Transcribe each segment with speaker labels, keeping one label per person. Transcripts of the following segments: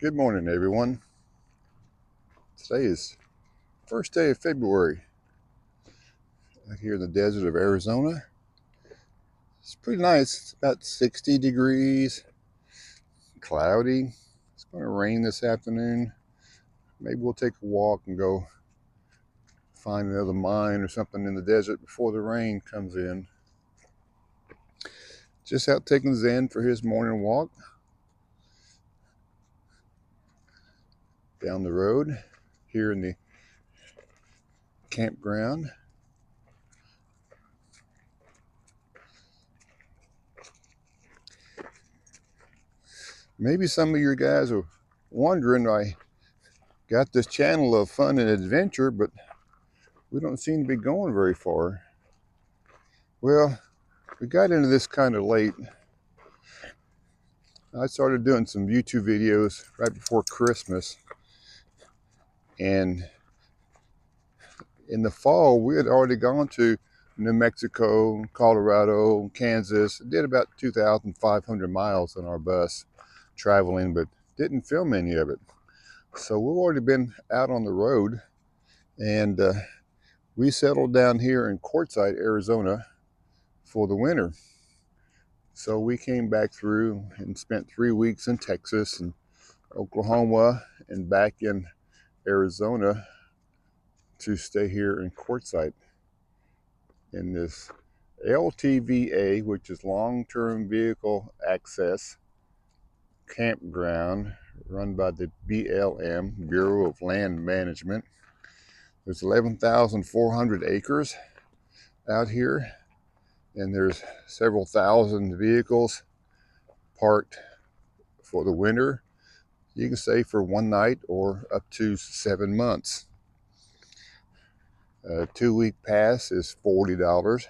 Speaker 1: Good morning, everyone. Today is first day of February out here in the desert of Arizona. It's pretty nice. It's about 60 degrees, cloudy. It's going to rain this afternoon. Maybe we'll take a walk and go find another mine or something in the desert before the rain comes in. Just out taking Zen for his morning walk down the road here in the campground. Maybe some of you guys are wondering, I got this channel of fun and adventure, but we don't seem to be going very far. Well, we got into this kind of late. I started doing some YouTube videos right before Christmas, and in the fall we had already gone to New Mexico, Colorado, Kansas. Did about 2,500 miles on our bus traveling, but didn't film any of it. So we've already been out on the road, and we settled down here in Quartzsite, Arizona for the winter. So we came back through and spent 3 weeks in Texas and Oklahoma and back in Arizona to stay here in Quartzsite in this LTVA, which is long-term vehicle access campground run by the BLM, Bureau of Land Management. There's 11,400 acres out here, and there's several thousand vehicles parked for the winter. You can stay for one night or up to 7 months. A 2-week pass is $40.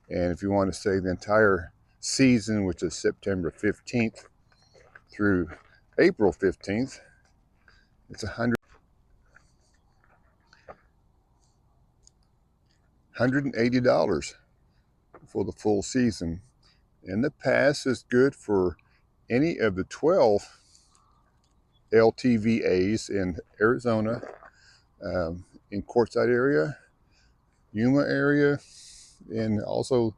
Speaker 1: And if you want to stay the entire season, which is September 15th through April 15th, it's $180 for the full season. And the pass is good for any of the 12 LTVAs in Arizona, in Quartzsite area, Yuma area, and also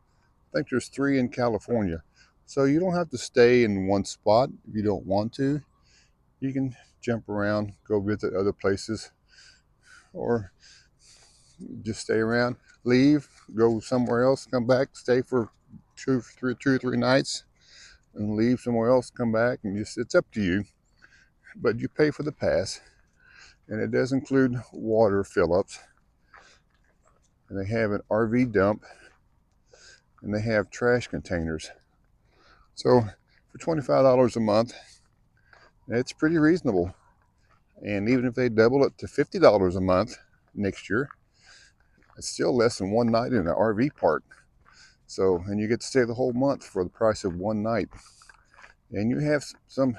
Speaker 1: I think there's 3 in California. So you don't have to stay in one spot if you don't want to. You can jump around, go visit other places, or just stay around, leave, go somewhere else, come back, stay for two or three nights, and leave somewhere else, come back, and it's up to you. But you pay for the pass, and it does include water fill-ups. And they have an RV dump, and they have trash containers. So for $25 a month, it's pretty reasonable. And even if they double it to $50 a month next year, it's still less than one night in an RV park. So, and you get to stay the whole month for the price of one night. And you have some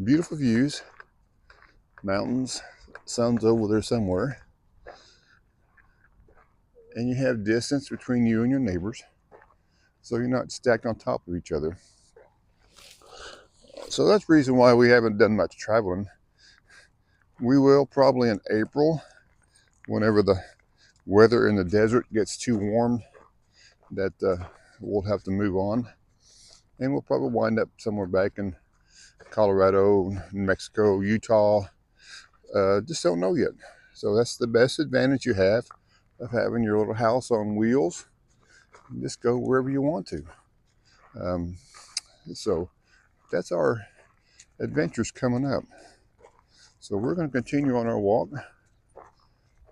Speaker 1: beautiful views, mountains, sun's over there somewhere. And you have distance between you and your neighbors, so you're not stacked on top of each other. So that's the reason why we haven't done much traveling. We will probably in April, whenever the weather in the desert gets too warm, that we'll have to move on. And we'll probably wind up somewhere back in Colorado, New Mexico, Utah. Just don't know yet. So that's the best advantage you have of having your little house on wheels. Just go wherever you want to. So that's our adventures coming up. So we're going to continue on our walk.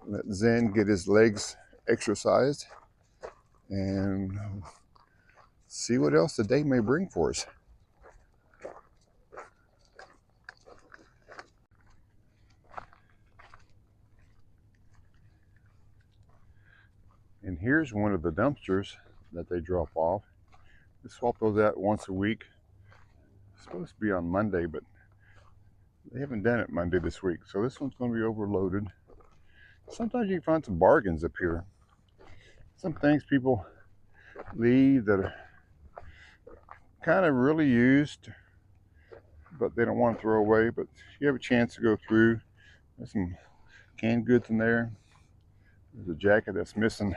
Speaker 1: Let Zen get his legs exercised and see what else the day may bring for us. And here's one of the dumpsters that they drop off. They swap those out once a week. It's supposed to be on Monday, but they haven't done it Monday this week. So this one's going to be overloaded. Sometimes you can find some bargains up here. Some things people leave that are kind of really used, but they don't want to throw away. But you have a chance to go through. There's some canned goods in there. There's a jacket that's missing.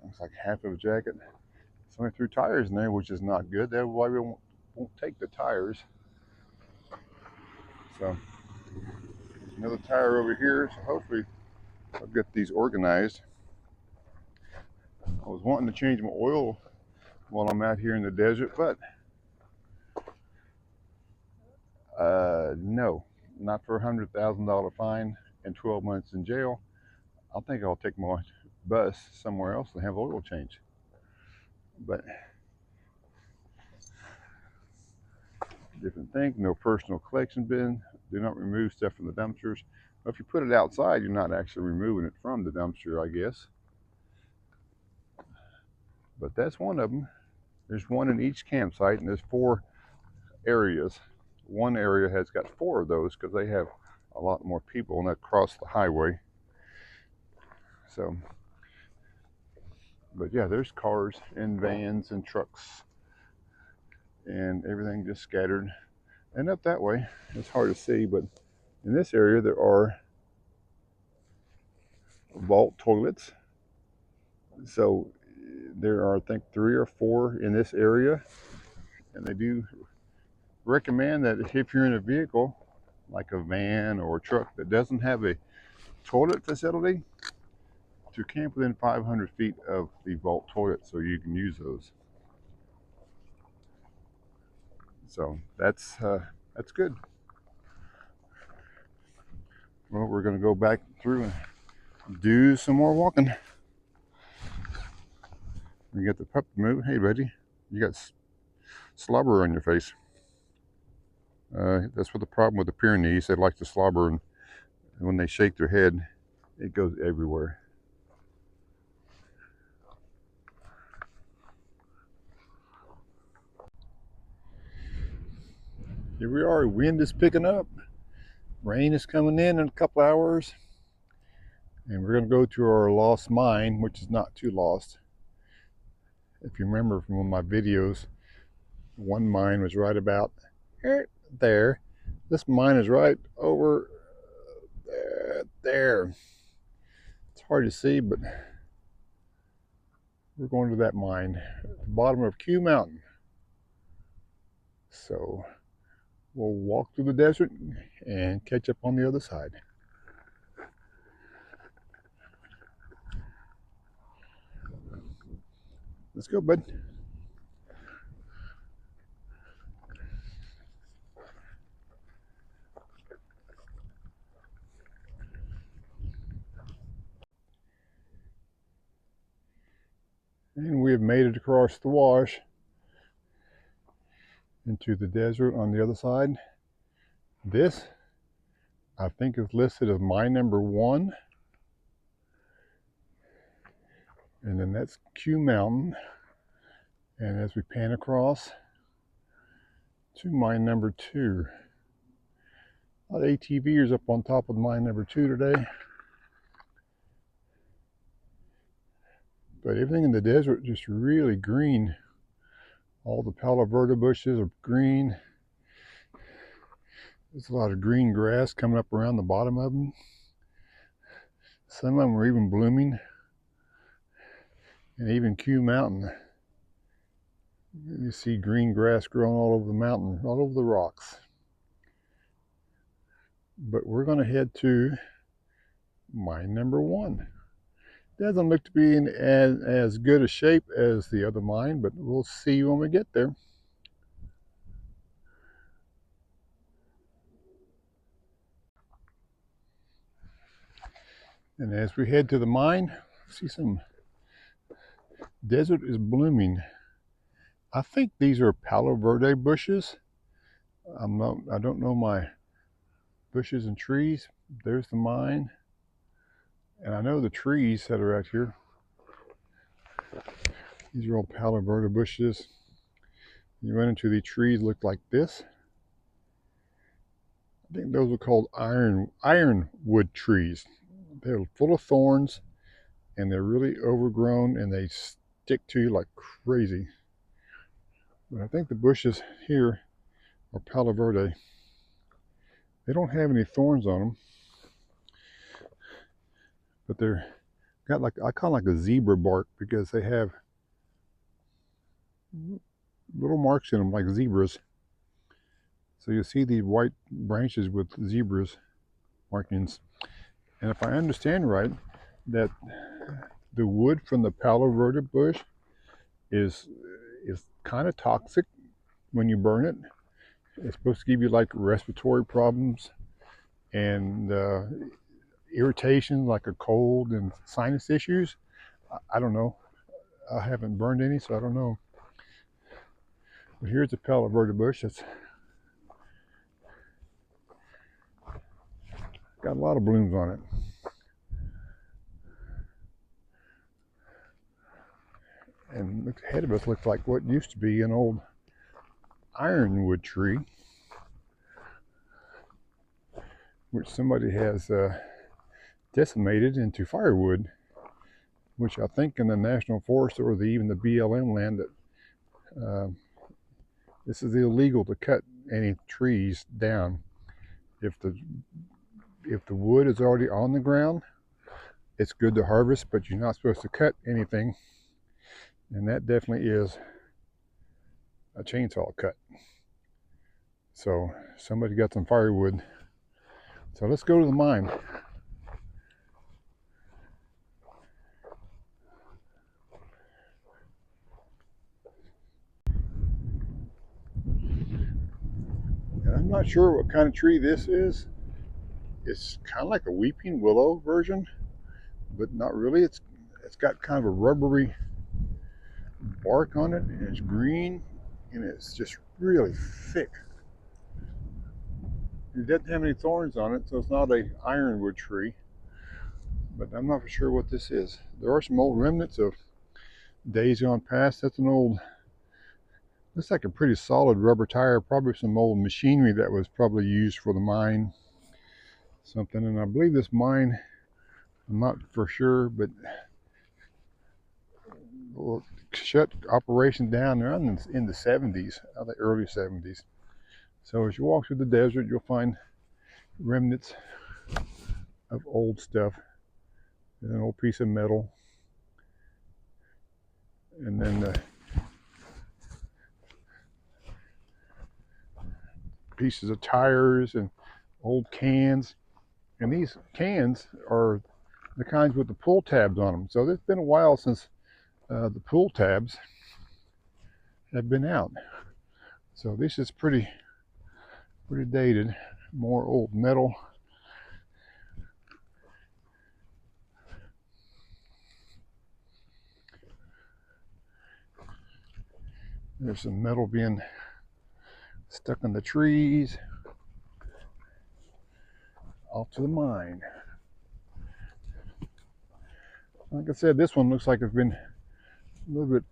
Speaker 1: Looks like half of a jacket. Somebody threw tires in there, which is not good. That's why we won't take the tires. So another tire over here. So hopefully I'll get these organized. I was wanting to change my oil while I'm out here in the desert, but no, not for a $100,000 fine and 12 months in jail. I think I'll take my bus somewhere else and have oil change. But different thing, no personal collection bin. Do not remove stuff from the dumpsters. Well, if you put it outside, you're not actually removing it from the dumpster, I guess. But that's one of them. There's one in each campsite, and there's 4 areas. One area has got 4 of those because they have a lot more people that cross the highway. So, but yeah, there's cars and vans and trucks and everything just scattered. And up that way, it's hard to see, but in this area there are vault toilets. So there are, I think, 3 or 4 in this area, and they do recommend that if you're in a vehicle like a van or a truck that doesn't have a toilet facility, to camp within 500 feet of the vault toilet so you can use those. So that's good. Well, we're going to go back through and do some more walking. We get the pup to move. Hey, buddy, you got slobber on your face. That's what the problem with the Pyrenees. They like to slobber, and when they shake their head, it goes everywhere. Here we are. Wind is picking up. Rain is coming in a couple hours. And we're going to go to our lost mine, which is not too lost. If you remember from one of my videos, one mine was right about there. This mine is right over there. It's hard to see, but we're going to that mine at the bottom of Q Mountain. So we'll walk through the desert and catch up on the other side. Let's go, bud. And we have made it across the wash into the desert on the other side. This, I think, is listed as mine number 1. And then that's Q Mountain. And as we pan across to mine number 2, a lot of ATVers up on top of mine number 2 today. But everything in the desert just really green. All the Palo Verde bushes are green. There's a lot of green grass coming up around the bottom of them. Some of them are even blooming. And even Q Mountain, you see green grass growing all over the mountain, all over the rocks. But we're going to head to mine number 1. Doesn't look to be in as good a shape as the other mine, but we'll see when we get there. And as we head to the mine, see some desert is blooming. I think these are Palo Verde bushes. I don't know my bushes and trees. There's the mine. And I know the trees that are out here. These are all Palo Verde bushes. You run into the trees look like this. I think those are called ironwood trees. They're full of thorns and they're really overgrown and they stick to you like crazy. But I think the bushes here or Palo Verde. They don't have any thorns on them, but they're got like, I call it like a zebra bark, because they have little marks in them like zebras. So you see these white branches with zebras markings. And if I understand right, that the wood from the Palo Verde bush is kind of toxic when you burn it. It's supposed to give you like respiratory problems and irritation, like a cold and sinus issues. I don't know. I haven't burned any, so I don't know. But here's a Palo Verde bush that's got a lot of blooms on it. And ahead of us looks like what used to be an old ironwood tree, which somebody has decimated into firewood, which I think in the National Forest or even the BLM land, that this is illegal to cut any trees down. If the wood is already on the ground, it's good to harvest, but you're not supposed to cut anything. And that definitely is a chainsaw cut. So somebody got some firewood. So let's go to the mine. And I'm not sure what kind of tree this is. It's kind of like a weeping willow version, but not really. It's got kind of a rubbery bark on it, and it's green, and it's just really thick. It doesn't have any thorns on it, so it's not an ironwood tree, but I'm not for sure what this is. There are some old remnants of days gone past. That's an old, looks like a pretty solid rubber tire, probably some old machinery that was probably used for the mine, something. And I believe this mine, I'm not for sure, but shut operation down around in the 70s, the early 70s. So as you walk through the desert, you'll find remnants of old stuff. There's an old piece of metal, and then pieces of tires and old cans. And these cans are the kinds with the pull tabs on them. So it's been a while since the pull tabs have been out. So this is pretty dated, more old metal. There's some metal being stuck in the trees. Off to the mine. Like I said, this one looks like it's been a little bit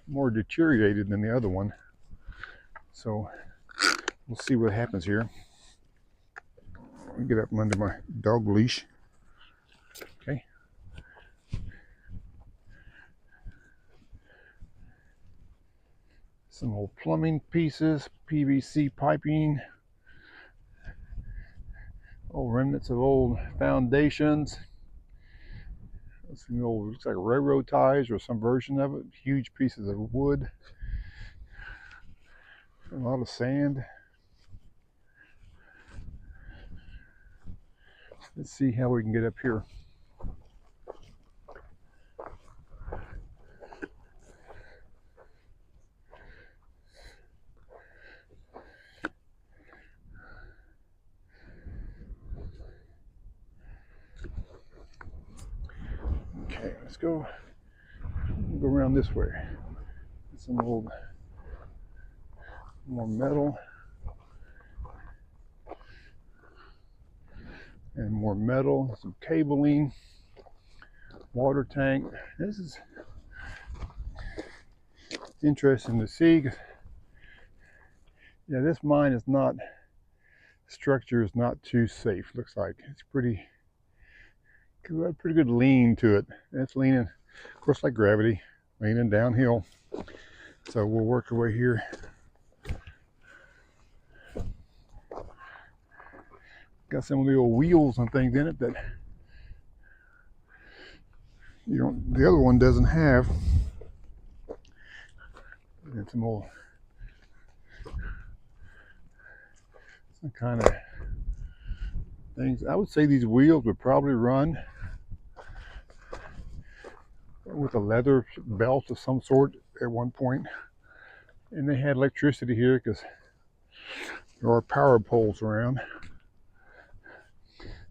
Speaker 1: more deteriorated than the other one. So we'll see what happens here. Let me get up from under my dog leash. Okay. Some old plumbing pieces, PVC piping, old remnants of old foundations. Some old, looks like railroad ties or some version of it. Huge pieces of wood. A lot of sand. Let's see how we can get up here. Okay, let's go around this way. Some old, more metal. And more metal, some cabling, water tank. This is interesting to see. Yeah, this mine is not, structure is not too safe. Looks like it's pretty good lean to it. It's leaning, of course, like gravity, leaning downhill. So we'll work our way here. Got some of the old wheels and things in it that the other one doesn't have. And some old kind of things. I would say these wheels would probably run with a leather belt of some sort at one point. And they had electricity here because there are power poles around.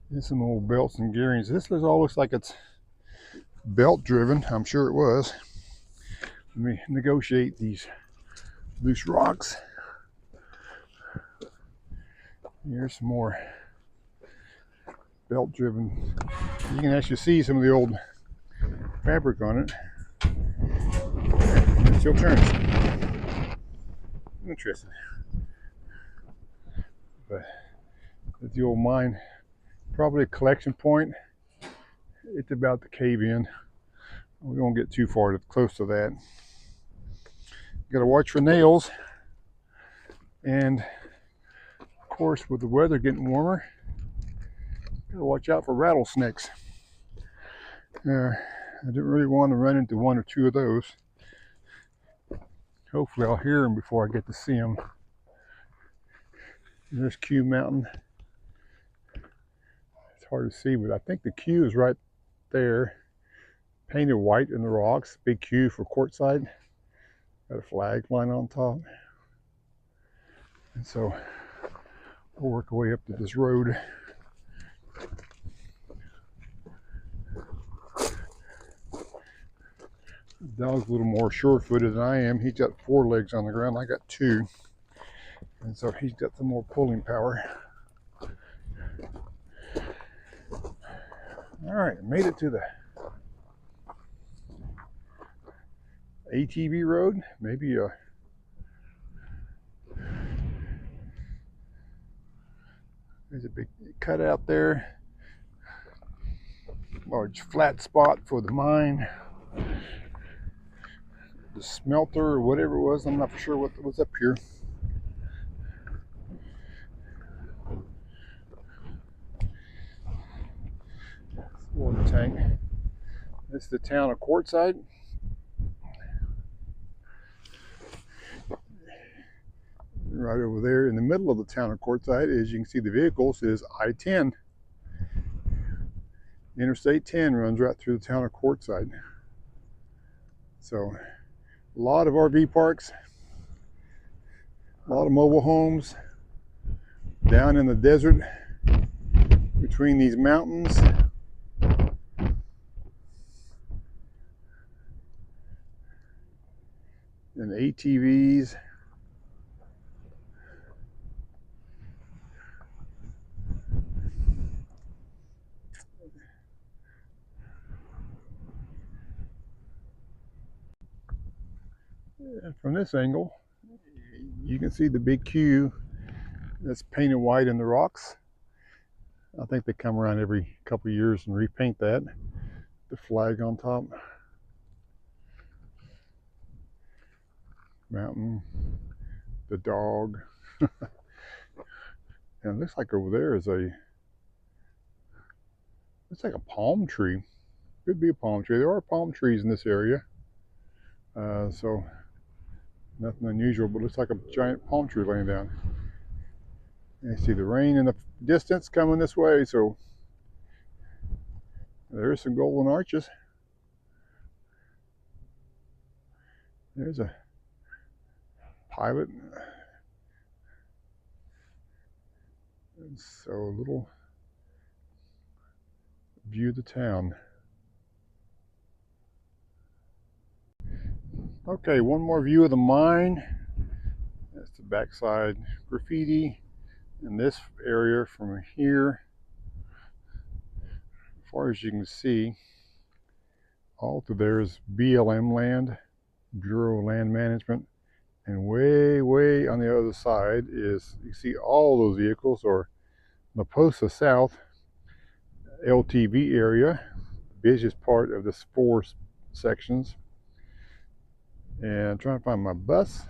Speaker 1: There's some old belts and gearings. This all looks like it's belt driven. I'm sure it was. Let me negotiate these loose rocks. Here's some more belt driven. You can actually see some of the old fabric on it. And it still turns. Interesting. But it's the old mine. Probably a collection point. It's about to cave in. We won't get too far close to that. You gotta watch for nails. And of course, with the weather getting warmer, gotta watch out for rattlesnakes. I didn't really want to run into one or two of those. Hopefully I'll hear them before I get to see them. There's Q Mountain. It's hard to see, but I think the Q is right there. Painted white in the rocks. Big Q for Quartzsite. Got a flag line on top. And so we'll work our way up to this road. The dog's a little more sure-footed than I am. He's got 4 legs on the ground. I got 2. And so he's got some more pulling power. All right, made it to the ATV road. Maybe there's a big cutout there. Large flat spot for the mine. The smelter or whatever it was. I'm not for sure what was up here. Water tank. This is the town of Quartzsite. Right over there in the middle of the town of Quartzsite, as you can see the vehicles, is I-10. Interstate 10 runs right through the town of Quartzsite. So a lot of RV parks, a lot of mobile homes down in the desert between these mountains. And ATVs. From this angle, you can see the big Q that's painted white in the rocks. I think they come around every couple of years and repaint that. The flag on top. Mountain. The dog. And it looks like over there is it's like a palm tree. Could be a palm tree. There are palm trees in this area. So nothing unusual, but it looks like a giant palm tree laying down. And you see the rain in the distance coming this way, so there's some golden arches. There's a pilot. And so a little view of the town. Okay, one more view of the mine. That's the backside graffiti. In this area from here, as far as you can see, all through there is BLM land, Bureau of Land Management, and way on the other side is, you see all those vehicles, or La Posa South, LTV area, the busiest part of this 4 sections. And I'm trying to find my bus.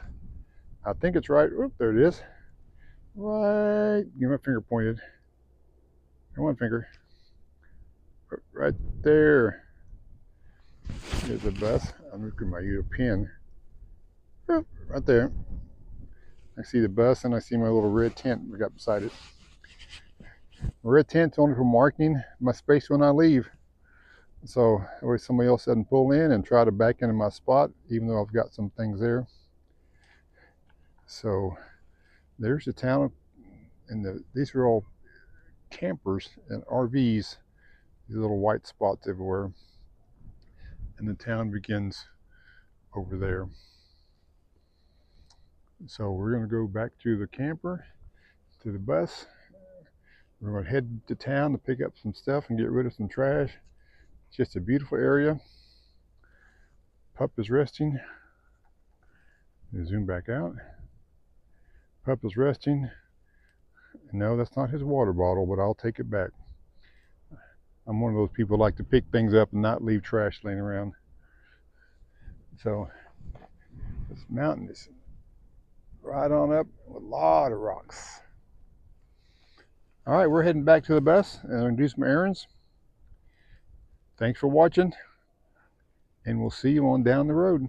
Speaker 1: I think it's right. Oop, there it is. Right. Get my finger pointed. Come on, finger. Right there. There's the bus. I'm looking at my little pin. Right there. I see the bus and I see my little red tent we got beside it. My red tent's only for marking my space when I leave. So that way somebody else doesn't pull in and try to back into my spot, even though I've got some things there. So there's the town, and these are all campers and RVs, these little white spots everywhere. And the town begins over there. So we're going to go back to the camper, to the bus. We're going to head to town to pick up some stuff and get rid of some trash. It's just a beautiful area. Pup is resting. Zoom back out. Pup is resting. No, that's not his water bottle, but I'll take it back. I'm one of those people who like to pick things up and not leave trash laying around. So this mountain is right on up with a lot of rocks. All right, we're heading back to the bus and I'm going to do some errands. Thanks for watching, and we'll see you on down the road.